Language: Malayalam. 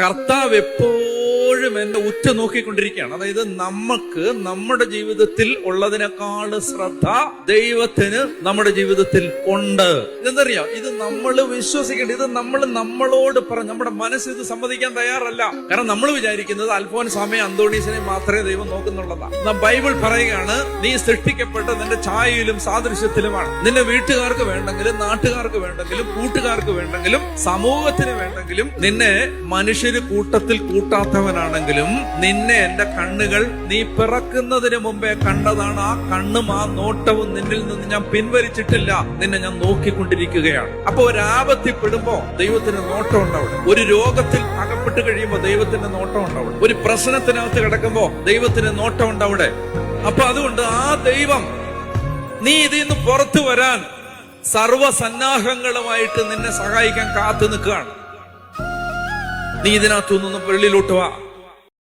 കർത്താവ് എപ്പോഴും എന്നെ ഉറ്റു നോക്കിക്കൊണ്ടിരിക്കുകയാണ്. അതായത് നമുക്ക് നമ്മുടെ ജീവിതത്തിൽ ഉള്ളതിനേക്കാൾ ശ്രദ്ധ ദൈവത്തിന് നമ്മുടെ ജീവിതത്തിൽ ഉണ്ട്. ഇതെന്തറിയാം, ഇത് നമ്മൾ വിശ്വസിക്കേണ്ട, ഇത് നമ്മളോട് നമ്മുടെ മനസ്സ് ഇത് സമ്മതിക്കാൻ തയ്യാറല്ല. കാരണം നമ്മൾ വിചാരിക്കുന്നത് അൽഫോൻസാമയും അന്തോണീസിനെയും മാത്രമേ ദൈവം നോക്കുന്നുള്ളതാണ്. ബൈബിൾ പറയുകയാണ്, നീ സൃഷ്ടിക്കപ്പെട്ട നിന്റെ ഛായയിലും സാദൃശ്യത്തിലുമാണ്. നിന്റെ വീട്ടുകാർക്ക് വേണ്ടെങ്കിലും, നാട്ടുകാർക്ക് വേണ്ടെങ്കിലും, കൂട്ടുകാർക്ക് വേണ്ടെങ്കിലും, സമൂഹത്തിന് വേണ്ടെങ്കിലും, നിന്നെ മനുഷ്യര് കൂട്ടത്തിൽ കൂട്ടാത്തവനാണെങ്കിലും നിന്നെ എന്റെ കണ്ണുകൾ നീ പിറക്കുന്നതിന് മുമ്പേ കണ്ടതാണ്. ആ കണ്ണും ആ നോട്ടവും നിന്നിൽ നിന്ന് ഞാൻ പിൻവലിച്ചിട്ടില്ല. നിന്നെ ഞാൻ നോക്കിക്കൊണ്ടിരിക്കുകയാണ്. അപ്പൊ ഒരു ആപത്തിൽപ്പെടുമ്പോ ദൈവത്തിന് നോട്ടം ഉണ്ടാവും. ഒരു രോഗത്തിൽ അകപ്പെട്ട് കഴിയുമ്പോ ദൈവത്തിന്റെ നോട്ടം ഉണ്ടാവും. ഒരു പ്രശ്നത്തിനകത്ത് കിടക്കുമ്പോ ദൈവത്തിന് നോട്ടം ഉണ്ടാവിടെ. അപ്പൊ അതുകൊണ്ട് ആ ദൈവം നീ ഇതിൽ നിന്ന് പുറത്തു വരാൻ സർവസന്നാഹങ്ങളുമായിട്ട് നിന്നെ സഹായിക്കാൻ കാത്തു നിൽക്കുകയാണ്. നീ ഇതിനകത്തുനിന്ന് വെള്ളിലോട്ട് വാ.